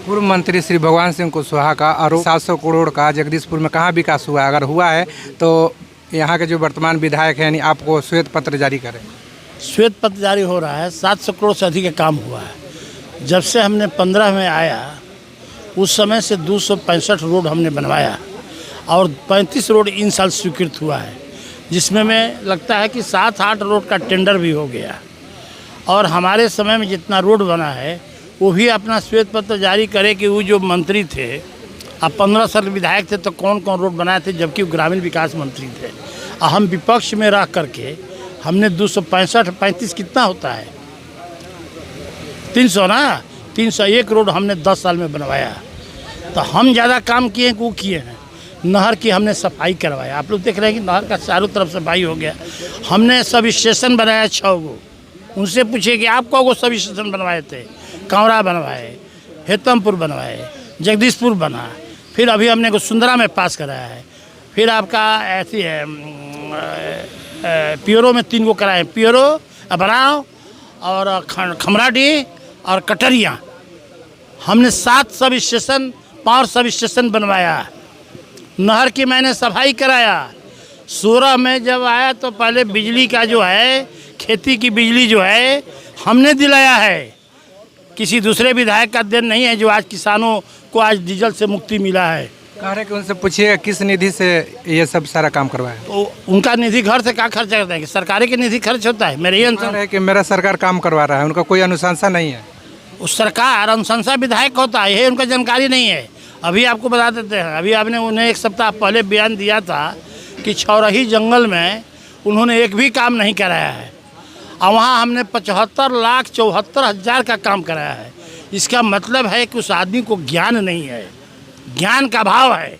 पूर्व मंत्री श्री भगवान सिंह कुशवाहा का आरोप 700 करोड़ का जगदीशपुर में कहाँ विकास हुआ है? अगर हुआ है तो यहाँ के जो वर्तमान विधायक हैं यानी आपको श्वेत पत्र जारी करें। श्वेत पत्र जारी हो रहा है। 700 करोड़ से अधिक का काम हुआ है। जब से हमने 15 में आया उस समय से 265 रोड हमने बनवाया और 35 रोड इन साल स्वीकृत हुआ है, जिसमें में लगता है कि 7-8 रोड का टेंडर भी हो गया। और हमारे समय में जितना रोड बना है वो भी अपना श्वेत पत्र जारी करे कि वो जो मंत्री थे, अब 15 साल विधायक थे तो कौन कौन रोड बनाए थे, जबकि वो ग्रामीण विकास मंत्री थे। हम विपक्ष में रह करके हमने 265-35 कितना होता है 300 ना 301 रोड हमने 10 साल में बनवाया। तो हम ज़्यादा काम किए हैं कि वो किए हैं। नहर की हमने सफाई करवाया। आप लोग देख रहे हैं कि नहर का चारों तरफ सफाई हो गया। हमने सब स्टेशन बनाया 6 गो। उनसे पूछिए कि आप कौन सब स्टेशन बनवाए थे? कांवरा बनवाए, हेतमपुर बनवाए, जगदीशपुर बना, फिर अभी हमने को सुंदरा में पास कराया है। फिर आपका ऐसी है पियरो में 3 गो कराए, पियरो, अबराव और खमराडी और कटरिया। हमने 7 सब स्टेशन 5 सब स्टेशन बनवाया। नहर की मैंने सफाई कराया। 16 में जब आया तो पहले बिजली का जो है, खेती की बिजली जो है हमने दिलाया है। किसी दूसरे विधायक का देन नहीं है जो आज किसानों को आज डीजल से मुक्ति मिला है। कह रहे कि उनसे पूछिए किस निधि से ये सब सारा काम करवाया। तो उनका निधि घर से क्या खर्चा करता है कि सरकारी के निधि खर्च होता है? मेरे ये अनुसार है कि मेरा सरकार काम करवा रहा है, उनका कोई अनुशंसा नहीं है। उस सरकार अनुशंसा विधायक होता है, ये उनका जानकारी नहीं है। अभी आपको बता देते हैं, अभी आपने उन्हें 1 सप्ताह पहले बयान दिया था कि छौरही जंगल में उन्होंने एक भी काम नहीं कराया है और वहाँ हमने 75,74,000 का काम कराया है। इसका मतलब है कि उस आदमी को ज्ञान नहीं है, ज्ञान का अभाव है।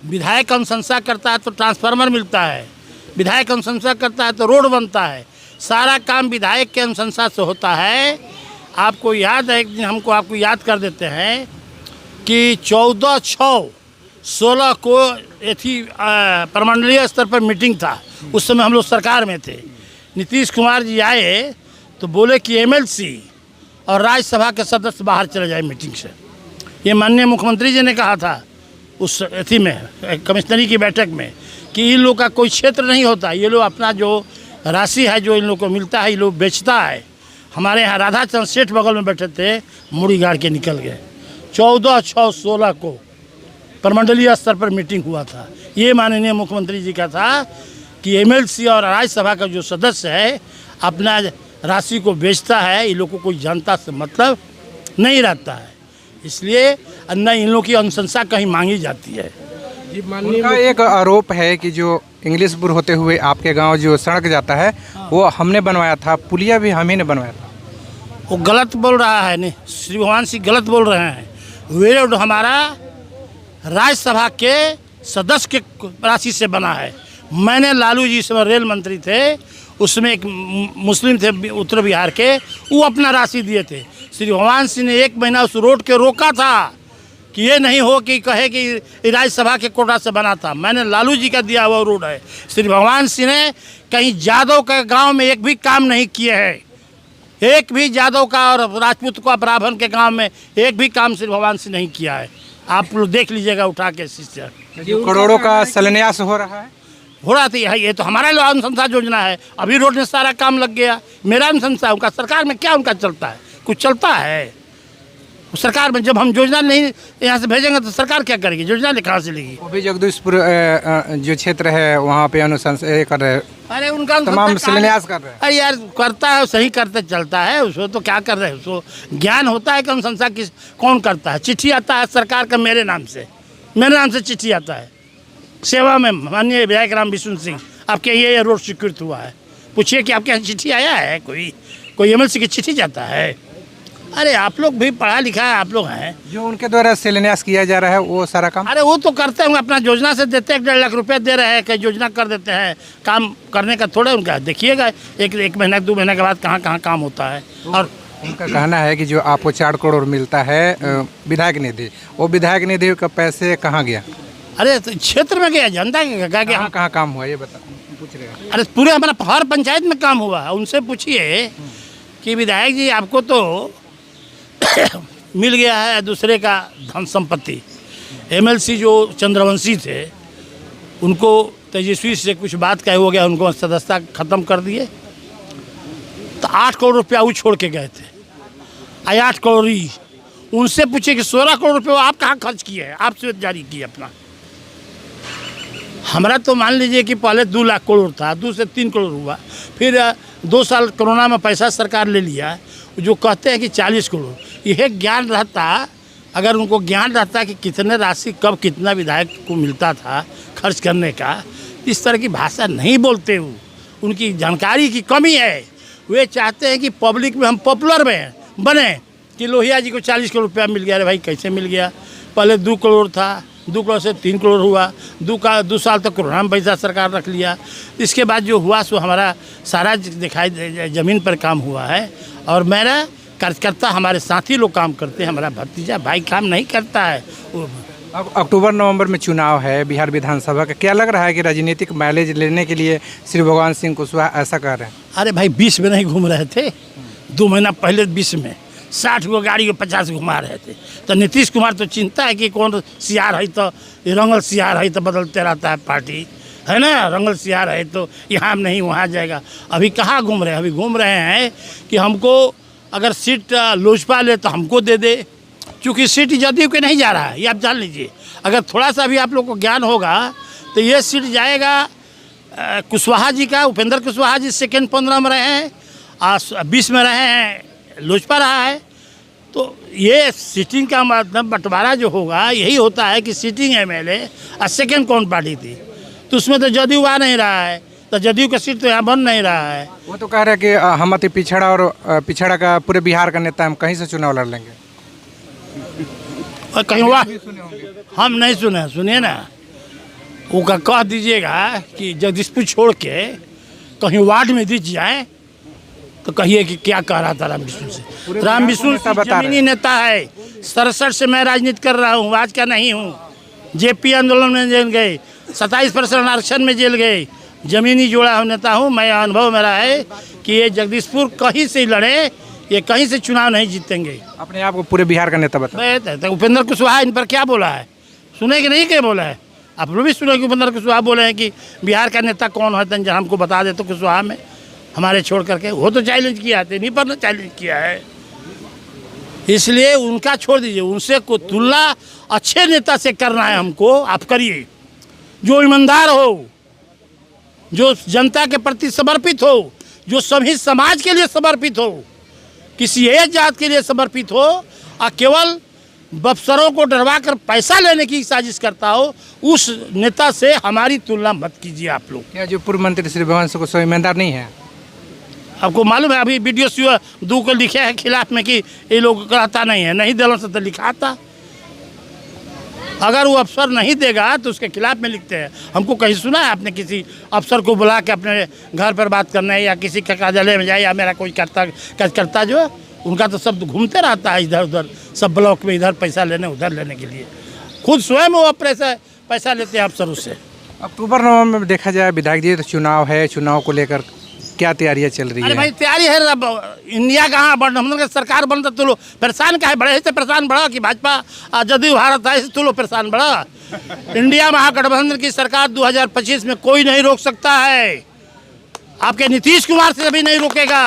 विधायक अनुशंसा करता है तो ट्रांसफार्मर मिलता है, विधायक अनुशंसा करता है तो रोड बनता है। सारा काम विधायक के अनुशंसा से होता है। आपको याद है, एक दिन हमको आपको याद कर देते हैं कि 14/6/16 को एथी प्रमंडलीय स्तर पर मीटिंग था। उस समय हम लोग सरकार में थे। नीतीश कुमार जी आए तो बोले कि एमएलसी और राज्यसभा के सदस्य बाहर चले जाए मीटिंग से। ये माननीय मुख्यमंत्री जी ने कहा था उस एथी में कमिश्नरी की बैठक में कि इन लोग का कोई क्षेत्र नहीं होता, ये लोग अपना जो राशि है जो इन लोग को मिलता है ये लोग बेचता है। हमारे यहाँ राधाचंद्र सेठ बगल में बैठे थे, मुड़ी गाड़ के निकल गए। 14/6/16 को प्रमंडलीय स्तर पर मीटिंग हुआ था। ये माननीय मुख्यमंत्री जी का था कि एमएलसी और राज्यसभा का जो सदस्य है अपना राशि को बेचता है। इन लोग को कोई जनता से मतलब नहीं रहता है, इसलिए न इन लोग की अनुशंसा कहीं मांगी जाती है। उनका एक आरोप है कि जो इंग्लिशपुर होते हुए आपके गांव जो सड़क जाता है वो हमने बनवाया था, पुलिया भी हम ही ने बनवाया था। वो गलत बोल रहा है। नहीं, श्री भगवान सिंह गलत बोल रहे हैं। वे रोड हमारा राज्यसभा के सदस्य के राशि से बना है। मैंने लालू जी समय रेल मंत्री थे, उसमें एक मुस्लिम थे उत्तर बिहार के, वो अपना राशि दिए थे। श्री भगवान सिंह ने 1 महीना उस रोड के रोका था कि ये नहीं हो कि कहे कि राज्यसभा के कोटा से बना था। मैंने लालू जी का दिया हुआ रोड है। श्री भगवान सिंह ने कहीं यादव के गांव में एक भी काम नहीं किए हैं। एक भी यादव का और राजपूत का ब्राह्मण के गांव में एक भी काम श्री भगवान सिंह नहीं किया है। आप लोग देख लीजिएगा उठा के शिष्य। करोड़ों का शिलान्यास हो रहा है, हो रहा थी। ये तो हमारा लोग अनुशंसा योजना है। अभी रोड में सारा काम लग गया। मेरा अनुशंसा, उनका सरकार में क्या उनका चलता है? कुछ चलता है सरकार में? जब हम योजना नहीं यहाँ से भेजेंगे तो सरकार क्या करेगी? योजना कहाँ से लेगी? वो भी जगदीशपुर जो क्षेत्र है वहाँ पे अनुशंसा कर रहे हैं। अरे उनका तमाम शिलान्यास कर रहे हैं। अरे यार करता है, सही करते चलता है। उसको तो क्या कर रहे हैं? उसको ज्ञान होता है कि अनुशंसा किस कौन करता है। चिट्ठी आता है सरकार का मेरे नाम से चिट्ठी आता है सेवा में। माननीय विधायक राम विष्णु सिंह, आपके ये रोड स्वीकृत हुआ है। पूछिए कि आपके यहाँ चिट्ठी आया है? कोई एमएलसी की चिट्ठी जाता है? अरे आप लोग भी पढ़ा लिखा है, आप लोग हैं। जो उनके द्वारा शिलान्यास किया जा रहा है वो सारा काम, अरे वो तो करते हैं, अपना योजना से देते हैं। 1.5 लाख रुपये दे रहे हैं कि योजना कर देते हैं। काम करने का थोड़ा उनका देखिएगा, एक महीना 2 महीने के बाद कहाँ कहाँ काम होता है। और उनका कहना है कि जो आपको 4 करोड़ मिलता है विधायक निधि, वो विधायक निधि का पैसे कहाँ गया? अरे तो क्षेत्र में गया, जनता के गया। कहाँ काम हुआ ये बता, पूछ रहे हैं। अरे पूरे हमारा हर पंचायत में काम हुआ है। उनसे पूछिए कि विधायक जी आपको तो मिल गया है दूसरे का धन संपत्ति। एमएलसी जो चंद्रवंशी थे उनको तेजस्वी से कुछ बात कहे हो गया, उनको सदस्यता ख़त्म कर दिए। तो 8 करोड़ रुपया वो छोड़ के गए थे, 8 करोड़ ही। उनसे पूछे कि 16 करोड़ रुपये आप कहाँ खर्च किए हैं, आप स्वेत जारी किए अपना। हमारा तो मान लीजिए कि पहले 2 लाख करोड़ था, 2 से 3 करोड़ हुआ, फिर 2 साल कोरोना में पैसा सरकार ले लिया। जो कहते हैं कि 40 करोड़, यह ज्ञान रहता, अगर उनको ज्ञान रहता कि कितने राशि कब कितना विधायक को मिलता था खर्च करने का, इस तरह की भाषा नहीं बोलते वो। उनकी जानकारी की कमी है। वे चाहते हैं कि पब्लिक में हम पॉपुलर में बने कि लोहिया जी को 40 करोड़ रुपया मिल गया। अरे भाई कैसे मिल गया? पहले 2 करोड़ था, 2 करोड़ से 3 करोड़ हुआ, 2 साल तक कोरोना में पैसा सरकार रख लिया। इसके बाद जो हुआ सो हमारा सारा दिखाई ज़मीन पर काम हुआ है। और मेरा कार्यकर्ता हमारे साथी लोग काम करते हैं, हमारा भतीजा भाई काम नहीं करता है। अब अक्टूबर नवंबर में चुनाव है बिहार विधानसभा का, क्या लग रहा है कि राजनीतिक माइलेज लेने के लिए श्री भगवान सिंह कुशवाहा ऐसा कर रहे हैं? अरे भाई 20 में नहीं घूम रहे थे, 2 महीना पहले 20 में 60 गो गाड़ी को 50 घुमा रहे थे। तो नीतीश कुमार तो चिंता है कि कौन सियार है, तो रंगल सियार है तो बदलते रहता है पार्टी, है ना। रंगल सियार है तो यहाँ नहीं वहाँ जाएगा। अभी कहाँ घूम रहे हैं? अभी घूम रहे हैं कि हमको अगर सीट लोजपा ले तो हमको दे दे, क्योंकि सीट जदयू के नहीं जा रहा है, ये आप जान लीजिए। अगर थोड़ा सा भी आप लोग को ज्ञान होगा तो ये सीट जाएगा कुशवाहा जी का। उपेंद्र कुशवाहा जी सेकेंड 15 में रहे हैं, 20 में रहे हैं, लोजपा रहा है। तो ये सीटिंग का मतलब बंटवारा जो होगा यही होता है कि सीटिंग एमएलए और सेकेंड कौन पार्टी थी, तो उसमें तो जदयू आ नहीं रहा है, तो जदयू का सीट तो यहाँ बन नहीं रहा है। वो तो कह रहे हैं कि हम अति पिछड़ा और पिछड़ा का पूरे बिहार का नेता हम कहीं से चुनाव लड़ लेंगे। और कहीं वाह हम नहीं सुने, सुनिए ना, वो का कह दीजिएगा कि जगदीशपुर छोड़ के कहीं वार्ड में दीजिए जाए तो कहिए कि क्या कह रहा था राम विष्णु से। राम विष्णु जमीनी नेता है, 67 से मैं राजनीति कर रहा हूँ, आज का नहीं हूँ। जेपी आंदोलन में जेल गए, 27% आरक्षण में जेल गए, जमीनी जोड़ा हुआ नेता हूँ मैं। अनुभव मेरा है कि ये जगदीशपुर कहीं से लड़े, ये कहीं से चुनाव नहीं जीतेंगे। अपने आप को पूरे बिहार का नेता बता। तो उपेंद्र कुशवाहा इन पर क्या बोला है, सुने कि नहीं क्या बोला है? आप लोग भी सुने कि उपेंद्र कुशवाहा बोले हैं कि बिहार का नेता कौन है, तंजन हमको बता दे। तो कुशवाहा में हमारे छोड़ करके वो तो चैलेंज किया थे, नहीं पर चैलेंज किया है, इसलिए उनका छोड़ दीजिए। उनसे को तुलना अच्छे नेता से करना है हमको, आप करिए जो ईमानदार हो, जो जनता के प्रति समर्पित हो, जो सभी समाज के लिए समर्पित हो, किसी एक जात के लिए समर्पित हो, और केवल बफसरों को डरवा कर पैसा लेने की साजिश करता हो, उस नेता से हमारी तुलना मत कीजिए आप लोग। क्या जो पूर्व मंत्री श्री भगवान सिंह कुशवाहा ईमानदार नहीं है? आपको मालूम है अभी वीडियो सी 2 को लिखे है खिलाफ में कि ये लोग कराता नहीं है, नहीं दिलों से तो लिखाता। अगर वो अफसर नहीं देगा तो उसके खिलाफ में लिखते हैं। हमको कहीं सुना है आपने किसी अफसर को बुला के अपने घर पर बात करना है, या किसी के कार्यालय में जाए, या मेरा कोई कार्यकर्ता जो है उनका तो सब घूमते रहता है इधर उधर, सब ब्लॉक में, इधर पैसा लेने उधर लेने के लिए। खुद स्वयं वो पैसा लेते हैं अफसर उससे। अक्टूबर नवंबर में देखा जाए विधायक जी, तो चुनाव है, चुनाव को लेकर क्या तैयारियां चल रही है? अरे भाई तैयारी है, इंडिया कहाँ बढ़, हम लोग का सरकार बनता तो लोग परेशान का है, बड़े से परेशान बढ़ा कि भाजपा जदयू भारत है तो लोग परेशान बढ़ा। इंडिया महागठबंधन की सरकार 2025 में कोई नहीं रोक सकता है, आपके नीतीश कुमार से भी नहीं रोकेगा।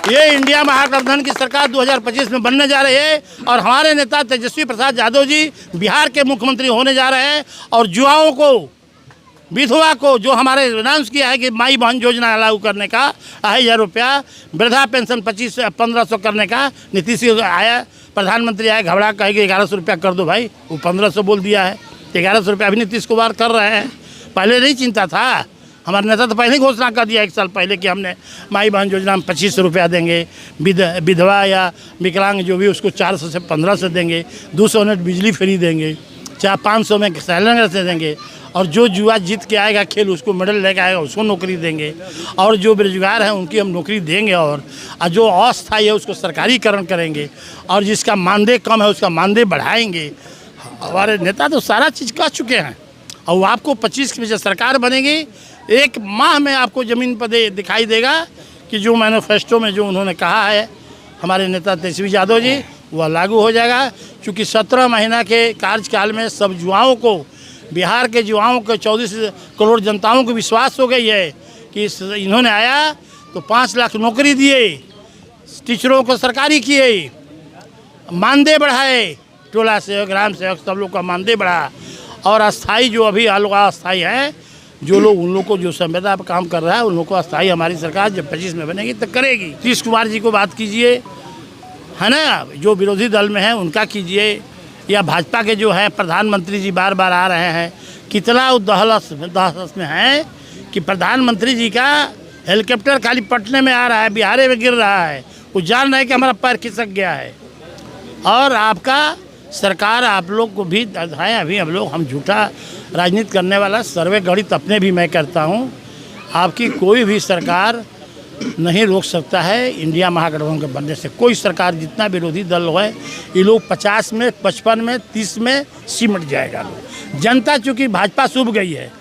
ये इंडिया महागठबंधन की सरकार 2025 में बनने जा रही है, और हमारे नेता तेजस्वी प्रसाद यादव जी बिहार के मुख्यमंत्री होने जा रहे हैं। और युवाओं को, विधवा को, जो हमारे अनाउंस किया है कि माई बहन योजना लागू करने का 2,000 रुपया, वृद्धा पेंशन 1500 करने का, नीतीश आया, प्रधानमंत्री आया, घबरा कहे कि 1100 रुपया कर दो भाई, वो 1500 बोल दिया है, 1100 रुपया अभी नीतीश कुमार कर रहे हैं। पहले नहीं चिंता था, हमारे नेता तो पहले ही घोषणा कर दिया 1 साल पहले कि हमने माई बहन योजना में 2500 रुपया देंगे, विधवा या विकलांग जो भी उसको 400 से 1500 देंगे, 200 यूनिट बिजली फ्री देंगे, 500 में सिलेंडर से देंगे, और जो युवा जीत के आएगा खेल उसको मेडल लेके आएगा उसको नौकरी देंगे, और जो बेरोजगार हैं उनकी हम नौकरी देंगे, और जो अस्थायी है उसको सरकारीकरण करेंगे, और जिसका मानदेय कम है उसका मानदेय बढ़ाएंगे। हमारे नेता तो सारा चीज़ कह चुके हैं, और वो आपको 25 की वजह सरकार बनेगी, 1 माह में आपको ज़मीन पर दिखाई देगा कि जो मैनिफेस्टो में जो उन्होंने कहा है हमारे नेता तेजस्वी यादव जी, वह लागू हो जाएगा। क्योंकि 17 महीना के कार्यकाल में सब युवाओं को, बिहार के युवाओं को, 24 करोड़ जनताओं को विश्वास हो गई है कि इन्होंने आया तो 5 लाख नौकरी दिए, टीचरों को सरकारी किए, मानदेय बढ़ाए, टोला सेवक, ग्राम सेवक सब लोग का मानदेय बढ़ा। और अस्थाई जो अभी अस्थाई है, जो लोग उन लोग को जो संविदा पर काम कर रहा है उन लोग को अस्थाई हमारी सरकार जब 25 में बनेगी तो करेगी। नीतीश कुमार जी को बात कीजिए, है ना, जो विरोधी दल में है उनका कीजिए, या भाजपा के जो है प्रधानमंत्री जी बार बार आ रहे हैं, कितना दहशत में है कि प्रधानमंत्री जी का हेलीकॉप्टर खाली पटने में आ रहा है, बिहार में गिर रहा है, वो जान रहे हैं कि हमारा पैर खिसक गया है। और आपका सरकार, आप लोग को भी है, अभी हम झूठा राजनीति करने वाला सर्वे गणित अपने भी मैं करता हूँ। आपकी कोई भी सरकार नहीं रोक सकता है इंडिया महागठबंधन के बनने से। कोई सरकार, जितना विरोधी दल है, ये लोग 50 में, 55 में, 30 में सिमट जाएगा लोग। जनता चूँकि भाजपा सूब गई है।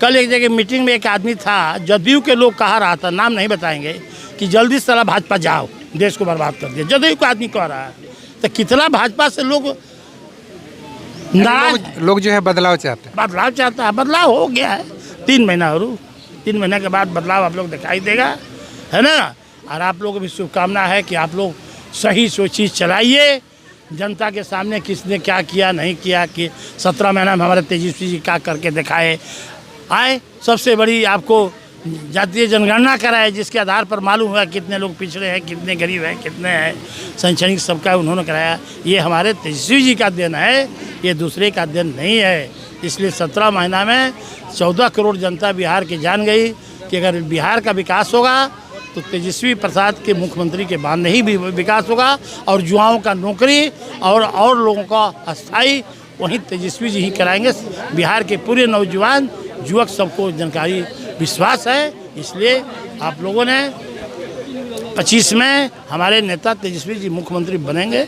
कल एक जगह मीटिंग में एक आदमी था, जदयू के लोग कहा रहा था, नाम नहीं बताएंगे, कि जल्दी से भाजपा जाओ, देश को बर्बाद कर दिया। जदयू का आदमी कह रहा है, तो कितना भाजपा से लोग नाराज, लोग जो है बदलाव चाहते हैं। बदलाव चाहता है। बदलाव हो गया है 3 महीना और 3 महीने के बाद बदलाव आप लोग दिखाई देगा, है ना। और आप लोगों को भी शुभकामना है कि आप लोग सही चीज़ चलाइए। जनता के सामने किसने क्या किया नहीं किया, कि 17 महीना में हमारे तेजस्वी जी क्या करके दिखाए आए। सबसे बड़ी आपको जातीय जनगणना कराए, जिसके आधार पर मालूम हुआ कितने लोग पिछड़े हैं, कितने गरीब हैं, कितने हैं, शैक्षणिक सबका उन्होंने कराया। ये हमारे तेजस्वी जी का देन है, ये दूसरे का देन नहीं है। इसलिए 17 महीना में 14 करोड़ जनता बिहार की जान गई कि अगर बिहार का विकास होगा तो तेजस्वी प्रसाद के मुख्यमंत्री के बाद नहीं भी विकास होगा। और युवाओं का नौकरी और लोगों का अस्थाई वहीं तेजस्वी जी ही कराएंगे। बिहार के पूरे नौजवान युवक सबको जानकारी विश्वास है। इसलिए आप लोगों ने 25 में हमारे नेता तेजस्वी जी मुख्यमंत्री बनेंगे।